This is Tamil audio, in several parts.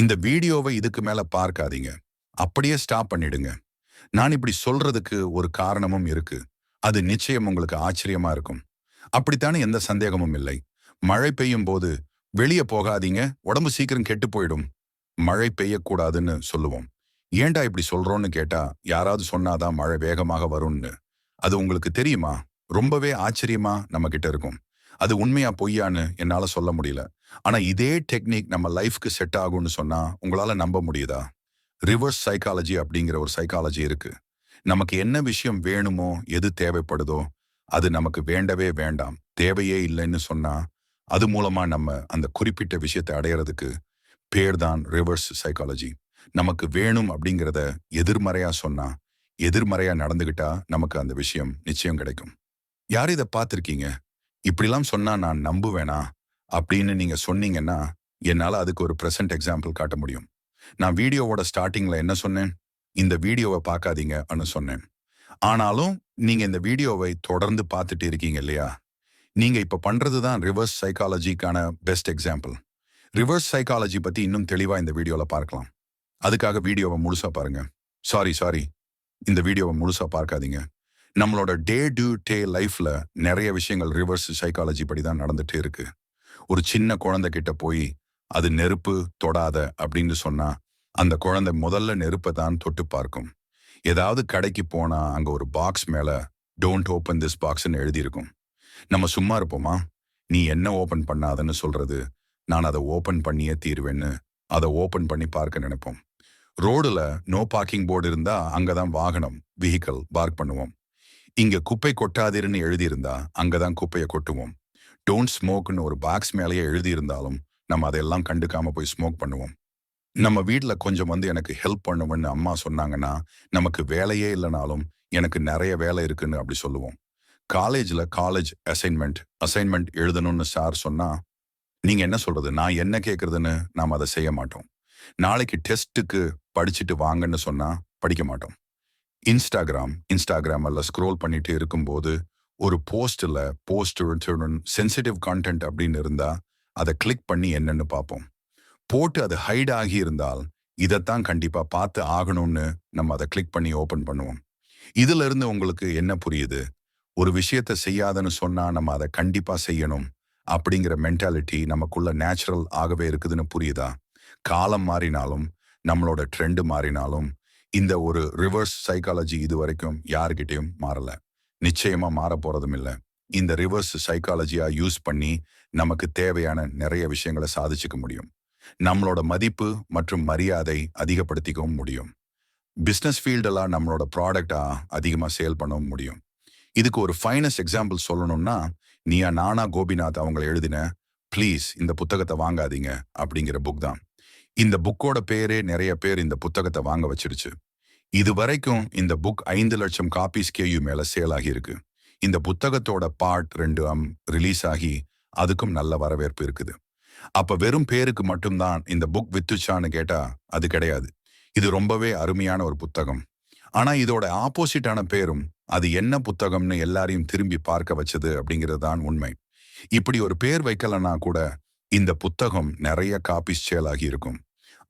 இந்த வீடியோவை இதுக்கு மேல பார்க்காதீங்க. அப்படியே ஸ்டாப் பண்ணிடுங்க. நான் இப்படி சொல்றதுக்கு ஒரு காரணமும் இருக்கு. அது நிச்சயம் உங்களுக்கு ஆச்சரியமா இருக்கும். அப்படித்தானே எந்த சந்தேகமும் இல்லை. மழை பெய்யும் போது வெளிய போகாதீங்க, உடம்பு சீக்கிரம் கெட்டு போயிடும். மழை பெய்யக்கூடாதுன்னு சொல்லுவோம். ஏன்டா இப்படி சொல்றோம்னு கேட்டா, யாராவது சொன்னாதான் மழை வேகமாக வரும்னு. அது உங்களுக்கு தெரியுமா? ரொம்பவே ஆச்சரியமா நம்ம கிட்ட இருக்கும். அது உண்மையா பொய்யான்னு என்னால சொல்ல முடியல. ஆனா இதே டெக்னிக் நம்ம லைஃப்க்கு செட் ஆகும்னு சொன்னா உங்களால நம்ப முடியுதா? ரிவர்ஸ் சைக்காலஜி அப்படிங்கிற ஒரு சைக்காலஜி இருக்கு. நமக்கு என்ன விஷயம் வேணுமோ, எது தேவைப்படுதோ, அது நமக்கு வேண்டவே வேண்டாம், தேவையே இல்லைன்னு சொன்னா, அது மூலமா நம்ம அந்த குறிப்பிட்ட விஷயத்தை அடையறதுக்கு பேர் தான் ரிவர்ஸ் சைக்காலஜி. நமக்கு வேணும் அப்படிங்கிறத எதிர்மறையா சொன்னா, எதிர்மறையா நடந்துகிட்டா நமக்கு அந்த விஷயம் நிச்சயம் கிடைக்கும். யார் இதை பார்த்திருக்கீங்க? இப்படிலாம் சொன்னா நான் நம்புவேனா? அப்படின்னு நீங்க சொன்னீங்கன்னா, என்னால அதுக்கு ஒரு பிரசன்ட் எக்ஸாம்பிள் காட்ட முடியும். நான் வீடியோவோட ஸ்டார்ட்டிங்ல என்ன சொன்னேன்? இந்த வீடியோவை பார்க்காதீங்கன்னு சொன்னேன். ஆனாலும் நீங்க இந்த வீடியோவை தொடர்ந்து பார்த்துட்டு இருக்கீங்க இல்லையா? நீங்க இப்ப பண்றது தான் ரிவர்ஸ் சைக்காலஜிக்கான பெஸ்ட் எக்ஸாம்பிள். ரிவர்ஸ் சைக்காலஜி பத்தி இன்னும் தெளிவா இந்த வீடியோல பார்க்கலாம். அதுக்காக வீடியோவை முழுசா பாருங்க. சாரி. இந்த வீடியோவை முழுசா பார்க்காதீங்க. நம்மளோட டே டு டே லைஃப்ல நிறைய விஷயங்கள் ரிவர்ஸ் சைக்காலஜி படி தான் நடந்துட்டே இருக்கு. ஒரு சின்ன குழந்தை கிட்ட போய் அது நெருப்பு தொடாத அப்படின்னு சொன்னா அந்த குழந்தை முதல்ல நெருப்பை தான் தொட்டு பார்க்கும். ஏதாவது கடைக்கு போனா அங்க ஒரு பாக்ஸ் மேல டோன்ட் ஓபன் திஸ் பாக்ஸ்ன்னு எழுதியிருக்கும். நம்ம சும்மா இருப்போமா? நீ என்ன ஓபன் பண்ணாதன்னு சொல்றது, நான் அதை ஓபன் பண்ணியே தீருவேன்னு அதை ஓபன் பண்ணி பார்க்க நினைப்போம். ரோடுல நோ பார்க்கிங் போர்டு இருந்தா அங்கதான் வாகனம் வெஹிக்கிள் பார்க் பண்ணுவோம். இங்க குப்பை கொட்டாதீர்னு எழுதியிருந்தா அங்கதான் குப்பையை கொட்டுவோம். டோன்ட் ஸ்மோக்னு ஒரு பாக்ஸ் மேலேயே எழுதியிருந்தாலும் நம்ம அதையெல்லாம் கண்டுக்காம போய் ஸ்மோக் பண்ணுவோம். நம்ம வீட்ல கொஞ்சம் எனக்கு ஹெல்ப் பண்ணுவேன்னு அம்மா சொன்னாங்கன்னா, நமக்கு வேலையே இல்லைனாலும் எனக்கு நிறைய வேலை இருக்குன்னு அப்படி சொல்லுவோம். காலேஜ் அசைன்மெண்ட் எழுதணும்னு சார் சொன்னா, நீங்க என்ன சொல்றது? நான் என்ன கேட்கறதுன்னு நாம அதை செய்ய மாட்டோம். நாளைக்கு டெஸ்ட்டுக்கு படிச்சுட்டு வாங்கன்னு சொன்னா படிக்க மாட்டோம். இன்ஸ்டாகிராம் ஸ்க்ரோல் பண்ணிட்டு இருக்கும்போது ஒரு போஸ்ட் சென்சிட்டிவ் கான்டென்ட் அப்படின்னு இருந்தா அதை கிளிக் பண்ணி என்னன்னு பார்ப்போம். போட்டு அது ஹைட் ஆகி இருந்தால் இதைத்தான் கண்டிப்பா பார்த்து ஆகணும்னு நம்ம அதை கிளிக் பண்ணி ஓபன் பண்ணுவோம். இதுல இருந்து உங்களுக்கு என்ன புரியுது? ஒரு விஷயத்த செய்யாதன்னு சொன்னா நம்ம அதை கண்டிப்பா செய்யணும் அப்படிங்கிற மென்டாலிட்டி நமக்குள்ள நேச்சுரல் ஆகவே இருக்குதுன்னு புரியுதா? காலம் மாறினாலும் நம்மளோட ட்ரெண்ட் மாறினாலும் இந்த ஒரு ரிவர்ஸ் சைக்காலஜி இது வரைக்கும் யாருக்கிட்டையும் மாறல, நிச்சயமா மாற போறதும் இல்லை. இந்த ரிவர்ஸ் சைக்காலஜியா யூஸ் பண்ணி நமக்கு தேவையான நிறைய விஷயங்களை சாதிச்சுக்க முடியும். நம்மளோட மதிப்பு மற்றும் மரியாதை அதிகப்படுத்திக்கவும் முடியும். பிஸ்னஸ் ஃபீல்டெல்லாம் நம்மளோட ப்ராடக்டா அதிகமாக சேல் பண்ணவும் முடியும். இதுக்கு ஒரு ஃபைனஸ்ட் எக்ஸாம்பிள் சொல்லணும்னா, நீயா நானா கோபிநாத் அவங்க எழுதின ப்ளீஸ் இந்த புத்தகத்தை வாங்காதீங்க அப்படிங்கிற புக் தான். இந்த புக்கோட பேரே நிறைய பேர் இந்த புத்தகத்தை வாங்க வச்சிருச்சு. இது வரைக்கும் இந்த புக் 5 லட்சம் காப்பீஸ் கேயு மேல சேல் ஆகியிருக்கு. இந்த புத்தகத்தோட பார்ட் 2 ரிலீஸ் ஆகி அதுக்கும் நல்ல வரவேற்பு இருக்குது. அப்ப வெறும் பேருக்கு மட்டும்தான் இந்த புக் வித்துச்சான்னு கேட்டா அது கிடையாது. இது ரொம்பவே அருமையான ஒரு புத்தகம். ஆனா இதோட ஆப்போசிட்டான பேரும் அது என்ன புத்தகம்னு எல்லாரையும் திரும்பி பார்க்க வச்சது அப்படிங்கிறது தான் உண்மை. இப்படி ஒரு பேர் வைக்கலன்னா கூட இந்த புத்தகம் நிறைய காப்பீஸ் சேல் ஆகி இருக்கும்.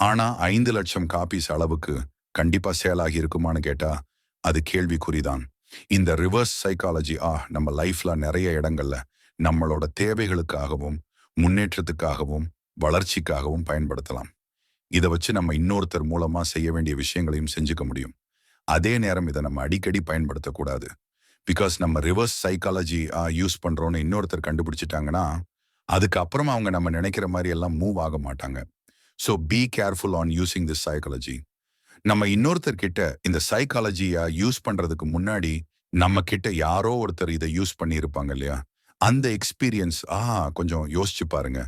ஆனா 5 லட்சம் காப்பீஸ் அளவுக்கு கண்டிப்பா சேல் ஆகி இருக்குமான்னு கேட்டா அது கேள்விக்குறிதான். இந்த ரிவர்ஸ் சைக்காலஜி நம்ம லைஃப்ல நிறைய இடங்கள்ல நம்மளோட தேவைகளுக்காகவும் முன்னேற்றத்துக்காகவும் வளர்ச்சிக்காகவும் பயன்படுத்தலாம். இதை வச்சு நம்ம இன்னொருத்தர் மூலமா செய்ய வேண்டிய விஷயங்களையும் செஞ்சுக்க முடியும். அதே நேரம் இதை நம்ம அடிக்கடி பயன்படுத்தக்கூடாது. பிகாஸ் நம்ம ரிவர்ஸ் சைக்காலஜி யூஸ் பண்றோம்னு இன்னொருத்தர் கண்டுபிடிச்சிட்டாங்கன்னா அதுக்கப்புறமா அவங்க நம்ம நினைக்கிற மாதிரி எல்லாம் மூவ் ஆக மாட்டாங்க. So be careful on using this psychology. நம்ம இன்னொருத்தர் கிட்ட இந்த சைக்காலஜியா யூஸ் பண்றதுக்கு முன்னாடி நம்ம கிட்ட யாரோ ஒருத்தர் இதை யூஸ் பண்ணி இருப்பாங்க இல்லையா? அந்த எக்ஸ்பீரியன்ஸ் கொஞ்சம் யோசிச்சு பாருங்க.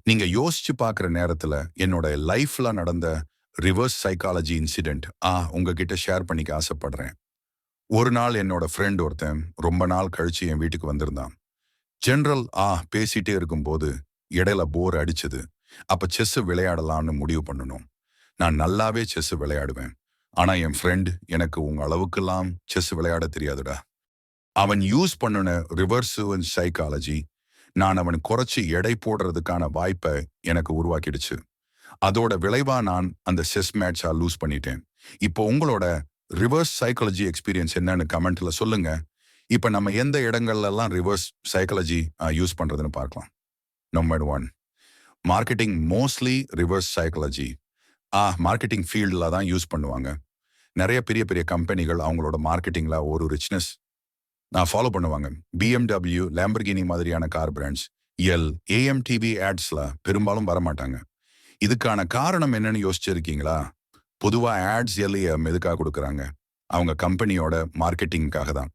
நீங்க யோசிச்சு பார்க்குற நேரத்துல என்னோட லைஃப்ல நடந்த ரிவர்ஸ் சைக்காலஜி இன்சிடென்ட் உங்ககிட்ட ஷேர் பண்ணிக்க ஆசைப்படுறேன். ஒரு நாள் என்னோட ஃப்ரெண்ட் ஒருத்தன் ரொம்ப நாள் கழிச்சு என் வீட்டுக்கு வந்திருந்தான். ஜெனரல் பேசிட்டே இருக்கும்போது இடையில போர் அடிச்சது. அப்ப செஸ் விளையாடலாம்னு முடிவு பண்ணணும். நான் நல்லாவே செஸ் விளையாடுவேன். ஆனா என் ஃப்ரெண்ட் எனக்கு உங்க அளவுக்கெல்லாம் செஸ் விளையாட தெரியாதுடா. அவன் யூஸ் பண்ணுன ரிவர்ஸ் சைக்காலஜி நான் அவன் குறைச்சி எடை போடுறதுக்கான வாய்ப்பை எனக்கு உருவாக்கிடுச்சு. அதோட விளைவா நான் அந்த செஸ் மேட்சா லூஸ் பண்ணிட்டேன். இப்போ உங்களோட ரிவர்ஸ் சைக்காலஜி எக்ஸ்பீரியன்ஸ் என்னன்னு கமெண்ட்ல சொல்லுங்க. இப்ப நம்ம எந்த இடங்கள்ல எல்லாம் ரிவர்ஸ் சைக்காலஜி யூஸ் பண்றதுன்னு பார்க்கலாம். Number 1, marketing mostly reverse psychology marketing ஃபீல்டில் தான் யூஸ் பண்ணுவாங்க. நிறைய பெரிய பெரிய கம்பெனிகள் அவங்களோட மார்க்கெட்டிங்ல ஒரு ரிச்னஸ் ஃபாலோ பண்ணுவாங்க. BMW, லேம்பர்கினி மாதிரியான கார் பிராண்ட்ஸ், AMTV ஆட்ஸ்ல பெரும்பாலும் வரமாட்டாங்க. இதுக்கான காரணம் என்னன்னு யோசிச்சிருக்கீங்களா? பொதுவா ஆட்ஸ் LAM எதுக்காக கொடுக்குறாங்க? அவங்க கம்பெனியோட மார்க்கெட்டிங்காக தான்.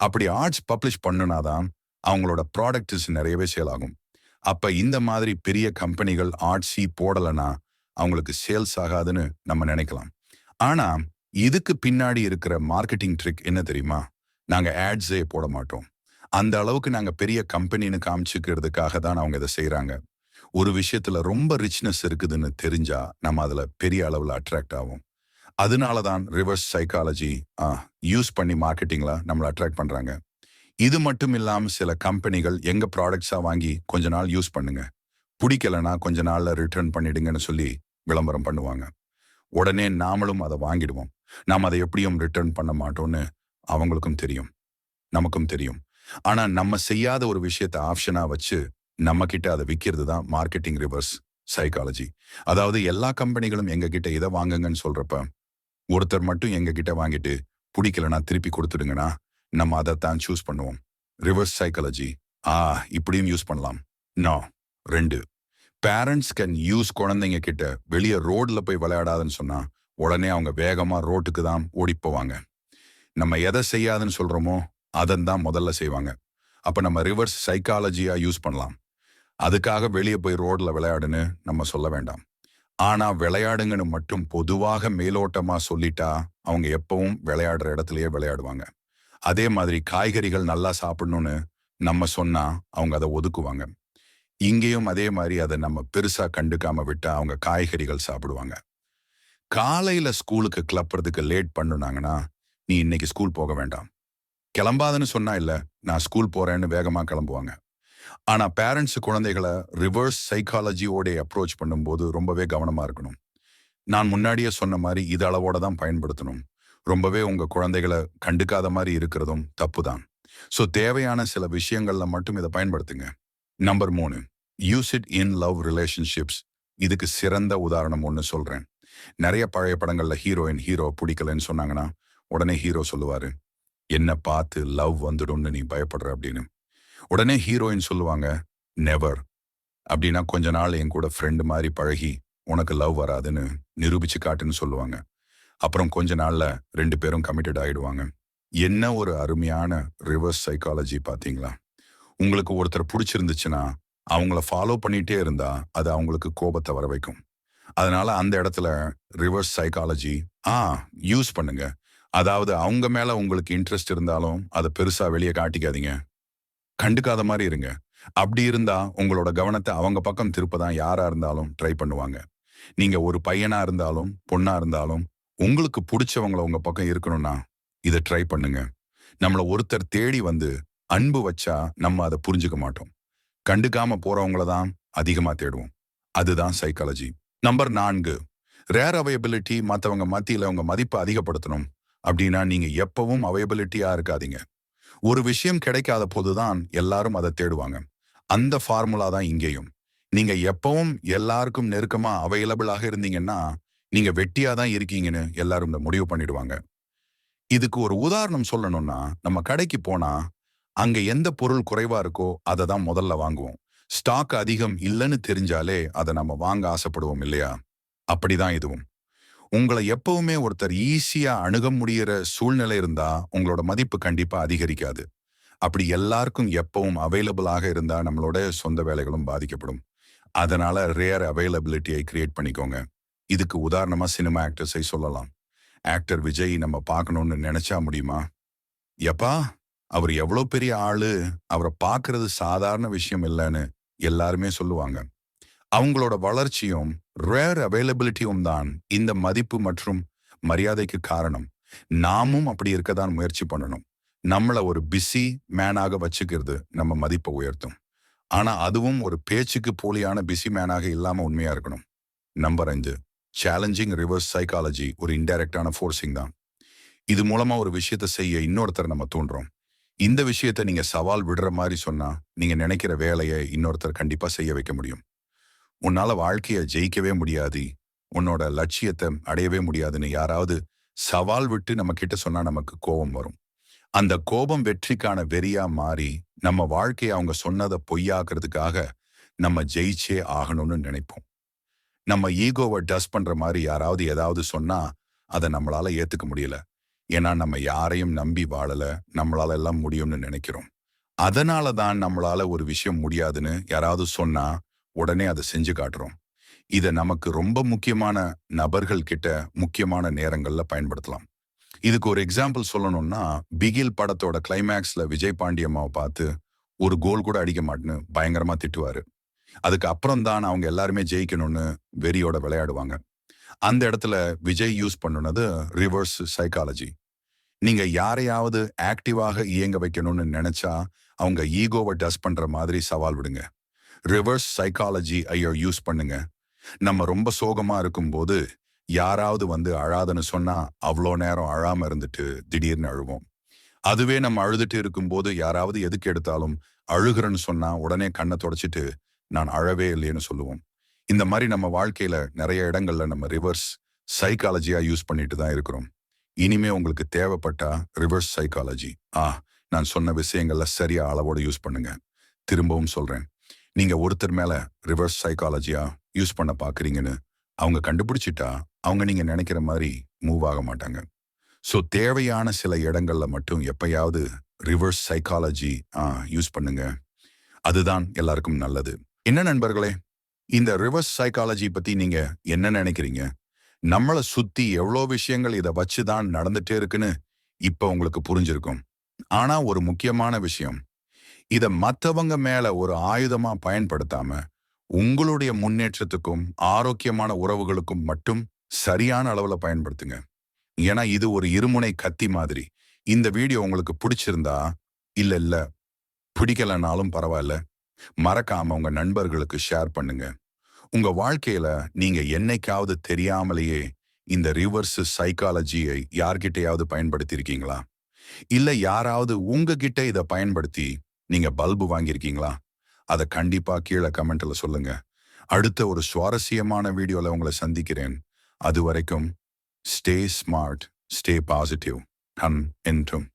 அப்படி ஆட்ஸ் பப்ளிஷ் பண்ணுனாதான் அவங்களோட ப்ராடக்ட்ஸ் நிறையவே சேல் ஆகும். அப்ப இந்த மாதிரி பெரிய கம்பெனிகள் ஆட்ஸி போடலைன்னா அவங்களுக்கு சேல்ஸ் ஆகாதுன்னு நம்ம நினைக்கலாம். ஆனா இதுக்கு பின்னாடி இருக்கிற மார்க்கெட்டிங் ட்ரிக் என்ன தெரியுமா? நாங்க ஆட்ஸே போட மாட்டோம். அந்த அளவுக்கு நாங்க பெரிய கம்பெனின்னு காமிச்சுக்கிறதுக்காக தான் அவங்க இதை செய்யறாங்க. ஒரு விஷயத்துல ரொம்ப ரிச்னஸ் இருக்குதுன்னு தெரிஞ்சா நம்ம அதுல பெரிய அளவுல அட்ராக்ட் ஆகும். அதனாலதான் ரிவர்ஸ் சைக்காலஜி யூஸ் பண்ணி மார்க்கெட்டிங்ல நம்மளை அட்ராக்ட் பண்றாங்க. இது மட்டும் இல்லாம சில கம்பெனிகள் எங்க ப்ராடக்ட்ஸா வாங்கி கொஞ்ச நாள் யூஸ் பண்ணுங்க, பிடிக்கலன்னா கொஞ்ச நாள்ல ரிட்டர்ன் பண்ணிடுங்கன்னு சொல்லி விளம்பரம் பண்ணுவாங்க. உடனே நாமளும் அதை வாங்கிடுவோம். நாம் அதை எப்படியும் ரிட்டர்ன் பண்ண மாட்டோம்னு அவங்களுக்கும் தெரியும், நமக்கும் தெரியும். ஆனா நம்ம செய்யாத ஒரு விஷயத்த ஆப்ஷனா வச்சு நம்ம கிட்ட அதை விற்கிறது தான் மார்க்கெட்டிங் ரிவர்ஸ் சைக்காலஜி. அதாவது எல்லா கம்பெனிகளும் எங்க கிட்ட இதை வாங்குங்கன்னு சொல்றப்ப ஒருத்தர் மட்டும் எங்க கிட்ட வாங்கிட்டு பிடிக்கலனா திருப்பி கொடுத்துடுங்கன்னா நம்ம அதைத்தான் சூஸ் பண்ணுவோம். ரிவர்ஸ் சைக்காலஜி இப்படியும் யூஸ் பண்ணலாம். நோ. 2, பேரண்ட்ஸ் கேன் யூஸ் குழந்தைங்க கிட்ட வெளியே ரோட்ல போய் விளையாடாதுன்னு சொன்னா உடனே அவங்க வேகமா ரோட்டுக்கு தான் ஓடி போவாங்க. நம்ம எதை செய்யாதுன்னு சொல்றோமோ அதைத்தான் முதல்ல செய்வாங்க. அப்ப நம்ம ரிவர்ஸ் சைக்காலஜியா யூஸ் பண்ணலாம். அதுக்காக வெளியே போய் ரோட்ல விளையாடுன்னு நம்ம சொல்ல வேண்டாம். ஆனா விளையாடுங்கன்னு மட்டும் பொதுவாக மேலோட்டமா சொல்லிட்டா அவங்க எப்பவும் விளையாடுற இடத்துலயே விளையாடுவாங்க. அதே மாதிரி காய்கறிகள் நல்லா சாப்பிடணும்னு நம்ம சொன்னா அவங்க அதை ஒதுக்குவாங்க. இங்கேயும் அதே மாதிரி அதை நம்ம பெருசா கண்டுக்காம விட்டா அவங்க காய்கறிகள் சாப்பிடுவாங்க. காலையில ஸ்கூலுக்கு கிளப்புறதுக்கு லேட் பண்ணுனாங்கன்னா நீ இன்னைக்கு ஸ்கூல் போக வேண்டாம், கிளம்பாதுன்னு சொன்னா இல்ல நான் ஸ்கூல் போறேன்னு வேகமா கிளம்புவாங்க. ஆனா பேரண்ட்ஸ் குழந்தைகளை ரிவர்ஸ் சைக்காலஜியோட அப்ரோச் பண்ணும்போது ரொம்பவே கவனமா இருக்கணும். நான் முன்னாடியே சொன்ன மாதிரி இது அளவோட தான் பயன்படுத்தணும். ரொம்பவே உங்க குழந்தைகளை கண்டுக்காத மாதிரி இருக்கிறதும் தப்பு தான். ஸோ தேவையான சில விஷயங்கள்ல மட்டும் இதை பயன்படுத்துங்க. Number 3, use it in love relationships. இதுக்கு சிறந்த உதாரணம் ஒன்று சொல்றேன். நிறைய பழைய படங்கள்ல ஹீரோ பிடிக்கலன்னு சொன்னாங்கன்னா உடனே ஹீரோ சொல்லுவாரு, என்ன பார்த்து லவ் வந்துடும்னு நீ பயப்படுற அப்படின்னு. உடனே ஹீரோயின் சொல்லுவாங்க, நெவர். அப்படின்னா கொஞ்ச நாள் என் கூட ஃப்ரெண்டு மாதிரி பழகி உனக்கு லவ் வராதுன்னு நிரூபிச்சு காட்டுன்னு சொல்லுவாங்க. அப்புறம் கொஞ்ச நாள்ல 2 பேரும் கமிட்டட் ஆயிடுவாங்க. என்ன ஒரு அருமையான ரிவர்ஸ் சைக்காலஜி பாத்தீங்களா? உங்களுக்கு ஒருத்தர் பிடிச்சிருந்துச்சுன்னா அவங்கள ஃபாலோ பண்ணிட்டே இருந்தா அது அவங்களுக்கு கோபத்தை வர வைக்கும். அதனால அந்த இடத்துல ரிவர்ஸ் சைக்காலஜி யூஸ் பண்ணுங்க. அதாவது அவங்க மேல உங்களுக்கு இன்ட்ரெஸ்ட் இருந்தாலும் அதை பெருசா வெளியே காட்டிக்காதீங்க, கண்டுக்காத மாதிரி இருங்க. அப்படி இருந்தா உங்களோட கவனத்தை அவங்க பக்கம் திருப்பதான் யாரா இருந்தாலும் ட்ரை பண்ணுவாங்க. நீங்க ஒரு பையனா இருந்தாலும் பொண்ணா இருந்தாலும் உங்களுக்கு பிடிச்சவங்கள உங்க பக்கம் இருக்கணும்னா இதை ட்ரை பண்ணுங்க. நம்மள ஒருத்தர் தேடி வந்து அன்பு வச்சா நம்ம அதை புரிஞ்சுக்க மாட்டோம். கண்டுக்காம போறவங்கள தான் அதிகமா தேடுவோம். அதுதான் சைக்காலஜி. Number 4, rare அவையபிலிட்டி. மற்றவங்க மத்தியில உங்க மதிப்பை அதிகப்படுத்தணும் அப்படின்னா நீங்க எப்பவும் அவையபிலிட்டியா இருக்காதீங்க. ஒரு விஷயம் கிடைக்காத போதுதான் எல்லாரும் அதை தேடுவாங்க. அந்த ஃபார்முலா தான் இங்கேயும். நீங்க எப்பவும் எல்லாருக்கும் நெருக்கமா அவைலபிளாக இருந்தீங்கன்னா நீங்க வெட்டியா தான் இருக்கீங்கன்னு எல்லாரும் முடிவு பண்ணிடுவாங்க. இதுக்கு ஒரு உதாரணம் சொல்லணும்னா நம்ம கடைக்கு போனா அங்க எந்த பொருள் குறைவா இருக்கோ அதை தான் முதல்ல வாங்குவோம். ஸ்டாக் அதிகம் இல்லைன்னு தெரிஞ்சாலே அதை நம்ம வாங்க ஆசைப்படுவோம் இல்லையா? அப்படிதான் இதுவும். உங்களை எப்பவுமே ஒருத்தர் ஈஸியா அணுக முடியிற சூழ்நிலை இருந்தா உங்களோட மதிப்பு கண்டிப்பா அதிகரிக்காது. அப்படி எல்லாருக்கும் எப்பவும் அவைலபிளாக இருந்தா நம்மளோட சொந்த வேலைகளும் பாதிக்கப்படும். அதனால ரேர் அவைலபிலிட்டியை கிரியேட் பண்ணிக்கோங்க. இதுக்கு உதாரணமா சினிமா ஆக்டர்ஸை சொல்லலாம். ஆக்டர் விஜய் நம்ம பார்க்கணும்னு நினைச்சா முடியுமா? எப்பா அவர் எவ்வளோ பெரிய ஆளு, அவரை பார்க்கறது சாதாரண விஷயம் இல்லைன்னு எல்லாருமே சொல்லுவாங்க. அவங்களோட வளர்ச்சியும் ரேர் அவைலபிலிட்டியும் தான் இந்த மதிப்பு மற்றும் மரியாதைக்கு காரணம். நாமும் அப்படி இருக்கதான் முயற்சி பண்ணணும். நம்மள ஒரு பிஸி மேனாக வச்சுக்கிறது நம்ம மதிப்பை உயர்த்தும். ஆனா அதுவும் ஒரு பேச்சுக்கு போலியான பிஸி மேனாக இல்லாம உண்மையா இருக்கணும். நம்பர் 5, சேலஞ்சிங் ரிவர்ஸ் சைக்காலஜி ஒரு இன்டைரக்டான ஃபோர்சிங் தான். இது மூலமா ஒரு விஷயத்த செய்ய இன்னொருத்தரை நம்ம தூண்டுறோம். இந்த விஷயத்த நீங்க சவால் விடுற மாதிரி சொன்னா, நீங்க நினைக்கிற வேலையை இன்னொருத்தர் கண்டிப்பா செய்ய வைக்க முடியும். உன்னால வாழ்க்கைய ஜெயிக்கவே முடியாது, உன்னோட லட்சியத்தை அடையவே முடியாதுன்னு யாராவது சவால் விட்டு நம்ம கிட்ட சொன்னா நமக்கு கோபம் வரும். அந்த கோபம் வெற்றிக்கான வெறியா மாறி, நம்ம வாழ்க்கைய அவங்க சொன்னத பொய்யாக்குறதுக்காக நம்ம ஜெயிச்சே ஆகணும்னு நினைப்போம். நம்ம ஈகோவ டஸ்ட் பண்ற மாரி யாராவது ஏதாவது சொன்னா, அத நம்மளால ஏத்துக்க முடியல. ஏன்னா நம்ம யாரையும் நம்பி வாழல, நம்மளால எல்லாம் முடியும்னு நினைக்கிறோம். அதனால தான் நம்மளால ஒரு விஷயம் முடியாதுன்னு யாராவது சொன்னா, உடனே அத செஞ்சு காட்டுறோம். இத நமக்கு ரொம்ப முக்கியமான நபர்கள் கிட்ட முக்கியமான நேரங்கள்ல பயன்படுத்தலாம். இதுக்கு ஒரு எக்ஸாம்பிள் சொல்லணும்னா, பிகில் படத்தோட கிளைமேக்ஸ்ல விஜய் பாண்டிய அம்மாவ பார்த்து, ஒரு கோல் கூட அடிக்க மாட்டேன்னு பயங்கரமா திட்டுவாரு. அதுக்கு அப்புறம் தான் அவங்க எல்லாருமே ஜெயிக்கணும்னு வெறியோட விளையாடுவாங்க. அந்த இடத்துல விஜய் யூஸ் பண்ணுனது ரிவர்ஸ் சைக்காலஜி. நீங்க யாரையாவது ஆக்டிவாக இயங்க வைக்கணும்னு நினைச்சா, அவங்க ஈகோவ டஸ்ட் பண்ற மாதிரி சவால் விடுங்க. ரிவர்ஸ் சைக்காலஜி யூஸ் பண்ணுங்க. நம்ம ரொம்ப சோகமா இருக்கும்போது, யாராவது வந்து அழாதன்னு சொன்னா, அவ்ளோ நேரம் அழாம இருந்துட்டு திடீர்னு அழுவோம். அதுவே நம்ம அழுதுட்டு இருக்கும்போது யாராவது எதுக்கு எடுத்தாலும் அழுகிறன்னு சொன்னா, உடனே கண்ண தொடச்சிட்டு, நான் அழவே இல்லைன்னு சொல்லுவோம். இந்த மாரி நம்ம வாழ்க்கையில நெறைய இடங்கள்ல நம்ம ரிவர்ஸ் சைக்காலஜியா யூஸ் பண்ணிட்டு தான் இருக்கிறோம். இனிமே உங்களுக்கு தேவைப்பட்டா ரிவர்ஸ் சைக்காலஜி. நான் சொன்ன விஷயங்கள்ல சரியா அளவோட யூஸ் பண்ணுங்க. திரும்பவும் சொல்றேன். நீங்க ஒருத்தர் மேல ரிவர்ஸ் சைக்காலஜியா யூஸ் பண்ண பாக்குறீங்கன்னு அவங்க கண்டுபிடிச்சிட்டா, அவங்க நீங்க நினைக்கிற மாரி மூவ் ஆக மாட்டாங்க. ஸோ தேவையான சில இடங்கள்ல மட்டும் எப்பயாவது ரிவர்ஸ் சைக்காலஜி யூஸ் பண்ணுங்க. அதுதான் எல்லாருக்கும் நல்லது. என்ன நண்பர்களே, இந்த ரிவர்ஸ் சைக்காலஜி பத்தி நீங்க என்ன நினைக்கிறீங்க? நம்மள சுத்தி எவ்வளோ விஷயங்கள் இத வச்சு தான் நடந்துட்டே இருக்குன்னு இப்ப உங்களுக்கு புரிஞ்சிருக்கும். ஆனா ஒரு முக்கியமான விஷயம், இத மத்தவங்க மேல ஒரு ஆயுதமா பயன்படுத்தாம, உங்களுடைய முன்னேற்றத்துக்கும், ஆரோக்கியமான உறவுகளுக்கும் மட்டும் சரியான அளவுல பயன்படுத்துங்க. ஏன்னா இது ஒரு இருமுனை கத்தி மாதிரி. இந்த வீடியோ உங்களுக்கு பிடிச்சிருந்தா, இல்ல பிடிக்கலனாலும் பரவாயில்ல, மறக்காம உங்க நண்பர்களுக்கு ஷேர் பண்ணுங்க. உங்க வாழ்க்கையில நீங்க என்னைக்காவது தெரியாமலேயே இந்த ரிவர்ஸ் சைக்காலஜியை யார்கிட்டயாவது பயன்படுத்தி இருக்கீங்களா? இல்ல யாராவது உங்ககிட்ட இத பயன்படுத்தி நீங்க பல்பு வாங்கியிருக்கீங்களா? அத கண்டிப்பா கீழே கமெண்ட்ல சொல்லுங்க. அடுத்த ஒரு சுவாரஸ்யமான வீடியோல உங்களை சந்திக்கிறேன். அதுவரைக்கும் ஸ்டே ஸ்மார்ட், ஸ்டே பாசிட்டிவ். என்றும்